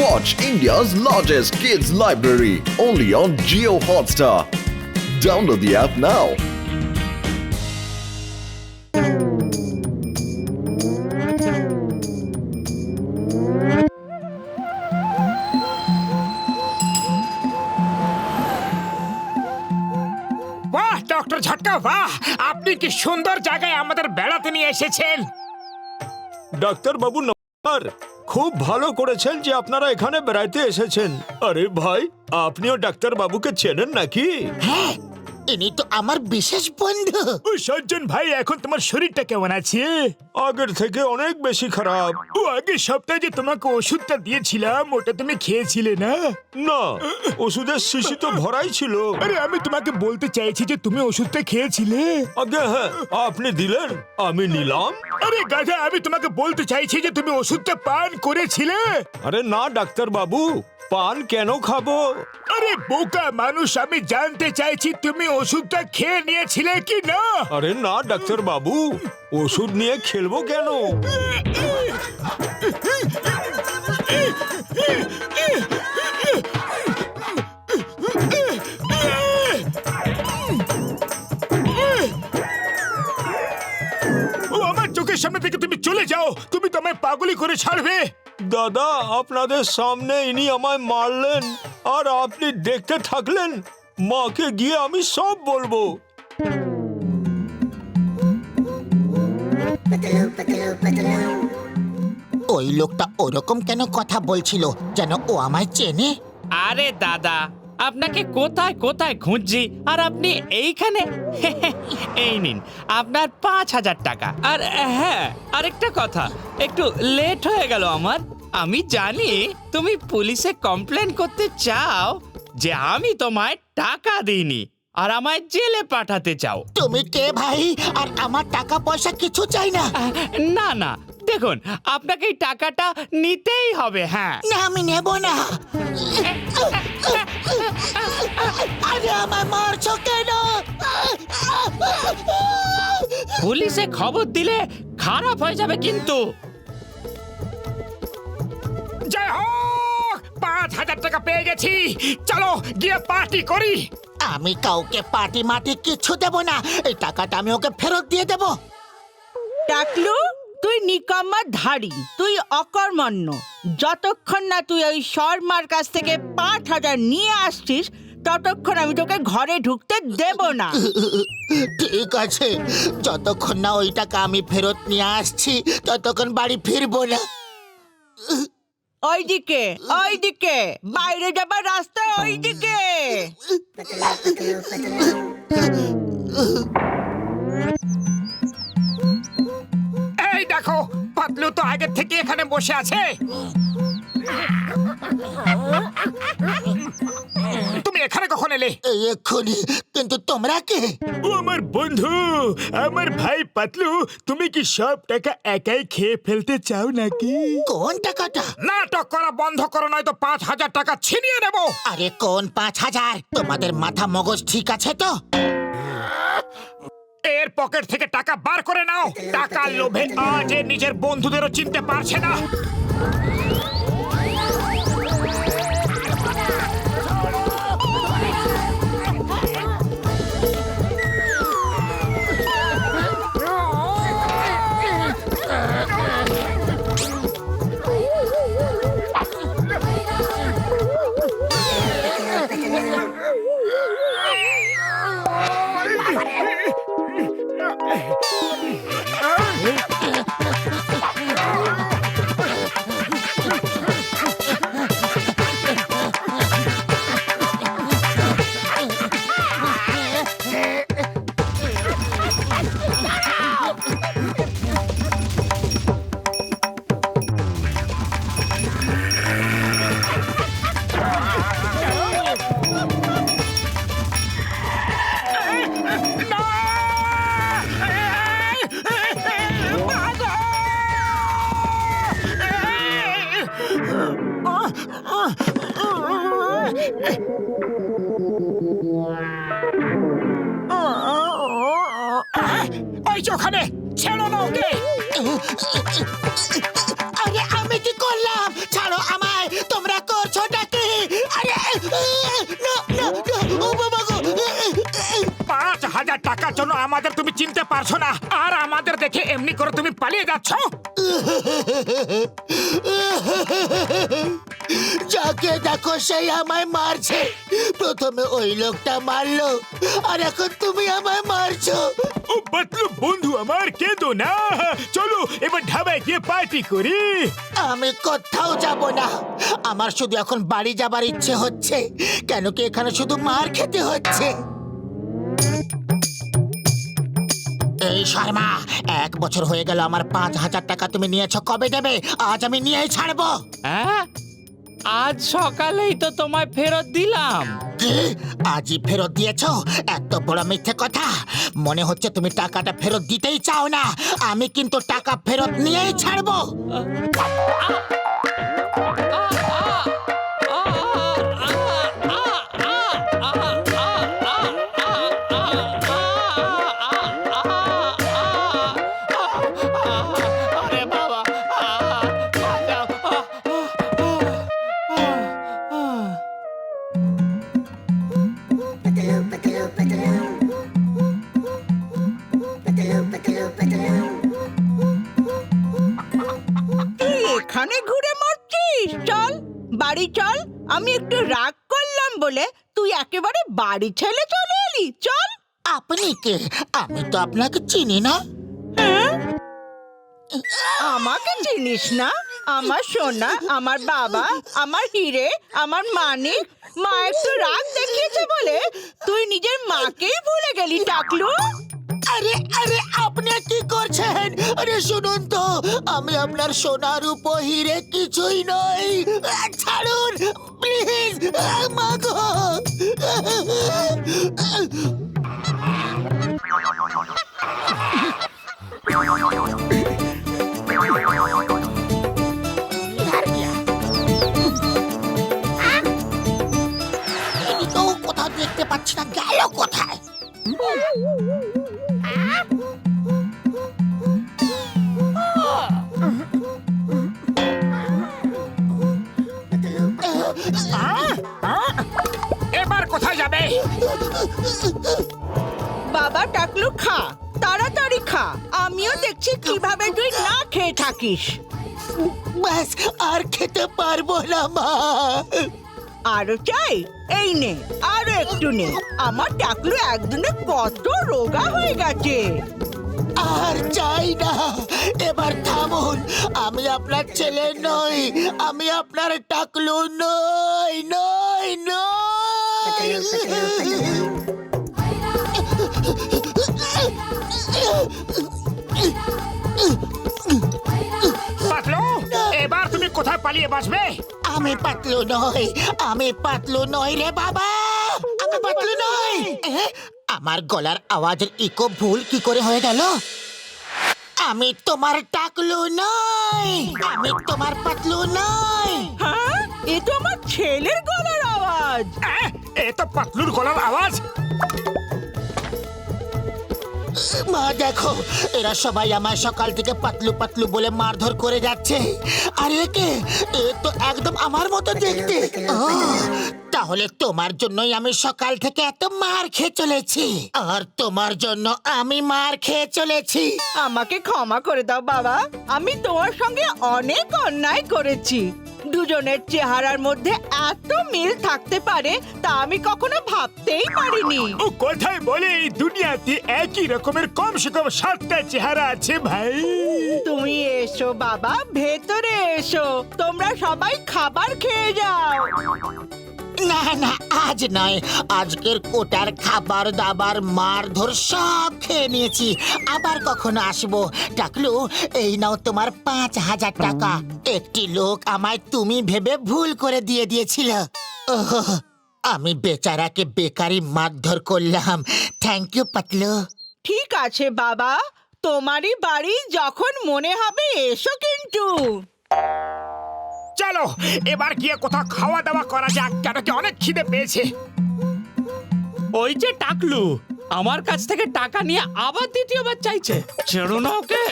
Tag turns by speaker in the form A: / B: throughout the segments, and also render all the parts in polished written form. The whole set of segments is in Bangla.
A: Watch India's largest kids library only on Jio Hotstar. Download the app now.
B: বাহ ডক্টর ঝটকা বাহ, আপনি কি সুন্দর জায়গায় আমাদের বেড়াতে নিয়ে এসেছেন।
C: ডাক্তার বাবু নমস্কার। খুব ভালো করেছেন যে আপনারা এখানে বেড়াইতে এসেছেন। আরে ভাই, আপনিও ডাক্তার বাবুকে চেনেন নাকি?
D: হ্যাঁ, ইনি তো আমার বিশেষ বন্ধু।
B: ও সজ্জন ভাই, এখন তোমার শরীরটা কেমন আছে?
C: আগের থেকে অনেক বেশি খারাপ।
B: ও আগের সপ্তাহে যে তোমাকে ওষুধটা দিয়েছিলাম ওটা তুমি খেয়েছিলে না?
C: না, ওষুধের শিশি তো ভরাই ছিল।
B: আরে আমি তোমাকে বলতে চাইছি যে তুমি ওষুধটা খেয়েছিলে।
C: আগে হ্যাঁ, আপনি দিলেন, আমি নিলাম।
B: আরে গাধা, আমি তোমাকে বলতে চাইছি যে তুমি ওষুধটা পান করেছিলে।
C: আরে না ডাক্তার বাবু, পান কেন খাবো?
B: আরে বোকা মানুষ, আমি জানতে চাইছি তুমি ওষুধটা খেয়ে নিয়েছিলে কি না।
C: আরে না ডাক্তার বাবু, ওষুধ নিয়ে খেলবো কেন?
B: ও আমার চোখের সামনে থেকে তুমি চলে যাও, তুমি তো আমায় পাগলি করে ছাড়বে।
C: দাদা, আপনাদের সামনে ইনি আমায় মারলেন আর আপনি দেখতে থাকলেন। মাকে গিয়ে আমি সব বলবো।
D: ওই লোকটা ওরকম কেন কথা বলছিল, যেন ও আমায় চেনে।
E: আরে দাদা, আপনাকে কোথায় কোথায় খুঁজছি আর আপনি এইখানে। এই নিন আপনার 5,000 টাকা। আর হ্যাঁ, আরেকটা কথা, একটু লেট হয়ে গেল আমার। আমি জানি তুমি পুলিশে কমপ্লেন করতে চাও যে আমি তোমায় টাকা দিইনি আর আমায় জেলে পাঠাতে চাও।
D: তুমি কে ভাই? আর আমার টাকা পয়সা কিছু চাই না।
E: না না, দেখুন আপনাকে এই টাকাটা নিতেই হবে। হ্যাঁ,
D: না, আমি নেব না। আরে আমার মারছো কেন?
E: পুলিশে খবর দিলে খারাপ হয়ে যাবে কিন্তু।
B: জয় হোক, 5,000 টাকা পেয়ে গেছি। চলো গিয়ে পার্টি করি।
D: আমি কাউকে পার্টি মাটি কিছু দেব না। এই টাকাটা আমি ওকে ফেরত দিয়ে দেব।
F: টাকলু, তুই নিকম্মা ধাড়ি, তুই অকর্মণ্য। যতক্ষণ না তুই ওই শর্মার কাছ থেকে 5,000 নিয়ে আসছিস ততক্ষণ আমি তোকে ঘরে ঢুকতে দেব না।
D: ঠিক আছে, যতক্ষণ না ওই টাকা আমি ফেরত নিয়ে আসছি ততক্ষণ বাড়ি ফিরবো না।
F: ওইদিকে ওইদিকে, বাইরে যাবার রাস্তা ওইদিকে।
B: এই দেখো, পাতলু তো আগে থেকে এখানে বসে আছে। তুমি এখানে কখন এলে?
D: এই এক্ষুনি। কিন্তু তোমরা কে?
B: ও আমার বন্ধু, আমার ভাই পাতলু। তুমি কি সব টাকা একাই খেয়ে ফেলতে চাও নাকি?
D: কোন টাকাটা?
B: নাটক করা বন্ধ করো, নয়তো 5,000 টাকা ছিনিয়ে নেব।
D: আরে কোন 5,000? তোমাদের মাথা মগজ ঠিক আছে তো?
B: এর পকেট থেকে টাকা বার করে নাও। টাকার লোভে আজ এ নিজের বন্ধুদেরও চিনতে পারছে না। ওই যে ওখানে, ছেড়ো না ওকে।
D: আরে আমি কি করলাম? ছাড়ো আমায়। তোমরা
B: টাকার জন্য আমাদের তুমি চিনতে পারছো না, আর আমাদের দেখে এমনি করে তুমি পালিয়ে যাচ্ছ।
D: যাকে দেখো সেই আমায় মারছে। প্রথমে ওই লোকটা মারলো, আর এখন তুমি আমায় মারছো।
B: ও পাতলু বন্ধু আমার, কেঁদো না, চলো এবার ধাবায় গিয়ে পার্টি করি।
D: আমি কোথাও যাব না। আমার শুধু এখন বাড়ি যাবার ইচ্ছে হচ্ছে। কেন কি এখানে শুধু মার খেতে হচ্ছে? এই শর্মা, 1 বছর হয়ে গেল আমার 5,000 টাকা তুমি নিয়েছো, কবে দেবে? আজ আমি নিয়েই ছাড়বো।
E: হ্যাঁ, আজ সকালেই তো তোমায় ফেরত দিলাম।
D: কি? আজই ফেরত দিয়েছো? এত বড় মিথ্যে কথা। মনে হচ্ছে তুমি টাকাটা ফেরত দিতেই চাও না। আমি কিন্তু টাকা ফেরত নিয়েই ছাড়বো।
E: আরে বাবা,
F: তুই এখানে ঘুরে মরছিস? চল বাড়ি চল। আমি একটু রাগ করলাম বলে তুই একেবারে বাড়ি ছেড়ে চলে এলি। চল।
D: আপনি কে? আমি তো আপনাকে চিনি না।
F: আমাকে চিনিস না? আমার সোনা, আমার বাবা, আমার হিরে, আমার মানিক। মা একটু রাগ দেখিয়েছে বলে তুই নিজের মাকেই ভুলে গেলি টাকলু।
D: আরে আরে, আপনি কি করছেন? আরে শুনুন তো, আমি আপনার সোনার উপর হিরে কিছুই নই। ছাড়ুন প্লিজ। মাগো, এদিকেও কোথাও দেখতে পাচ্ছি না, গেল কোথায়?
B: এবার কোথায় যাবে?
F: বাবা টাকলু খা, তাড়াতাড়ি খা। আমিও দেখছি কিভাবে তুই না খেয়ে থাকিস।
D: ব্যাস, আর খেতে পারবো না মা।
F: আরো চাই? এই নে, আরো একটু নে। আমার টাকলু একদিনে কত রোগা হয়ে গেছে।
D: আর চাই না। এবার থামুন। আমি আপনার ছেলে নই, আমি আপনার টাকলু নই, নই, নই।
B: পাতলু, এবার তুমি কোথায় পালিয়ে বাঁচবে?
D: আমি পাতলু নই, আমি পাতলু নই রে বাবা। আমি পাতলু নই। আমার গলার আওয়াজের ইকো ভুল কি করে হয়ে গেল? আমি তোমার টাকলু নই, আমি তোমার পাতলু নই।
F: হ্যাঁ, এ তো আমার ছেলের গলার আওয়াজ।
B: এ তো পাতলুর গলার আওয়াজ।
D: মা দেখো, এরা সবাই আমার সকাল থেকে পাতলু পাতলু বলে মারধর করে যাচ্ছে। আর একে, এ তো একদম আমার মতো দেখতে। তাহলে তোমার জন্যই আমি সকাল থেকে এত মার খেয়ে চলেছি, আর তোমার জন্য আমি মার খেয়ে চলেছি।
F: আমাকে ক্ষমা করে দাও বাবা, আমি তোমার সঙ্গে অনেক অন্যায় করেছি। দুজনের চেহারার মধ্যে এত মিল থাকতে পারে তা আমি কখনো ভাবতেই পারিনি।
B: ও কোথায় বলে এই দুনিয়াতে একই রকমের কমসে কম 7টা চেহারা আছে ভাই।
F: তুমি এসো বাবা, ভেতরে এসো। তোমরা সবাই খাবার খেয়ে যাও।
D: না না, আজ নয়। আজকের কোটার খাবার দাবার মারধর সব খেয়ে নিয়েছি। আবার কখনো আসবো। টাকলু, এই নাও তোমার 5,000 টাকা। একটি লোক আমায় তুমি ভেবে ভুল করে দিয়ে দিয়েছিল। ওহ, আমি বেচারাকে বেকারি মারধর করলাম। Thank you Patlu.
F: ঠিক আছে বাবা, তোমারই বাড়ি, যখন মনে হবে এসো কিন্তু।
B: চলো এবার গিয়ে কোথাও খাওয়া দাওয়া করা যাক, কেন কি অনেক খিদে পেয়েছে।
E: ওই যে টাকলু আমার কাছ থেকে টাকা নিয়ে আবার দ্বিতীয়বার চাইছে। ছেড়ো না ওকে,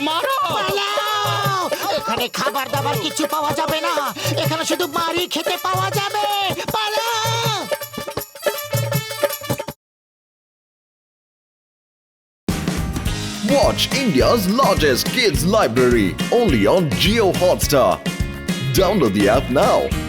E: মারো।
D: পালাও! এখানে খাবার দাবার কিছু পাওয়া যাবে না। এখানে শুধু মারি খেতে পাওয়া যাবে। পালাও!
A: Watch India's largest kids library only on Geo Hotstar. Download the app now.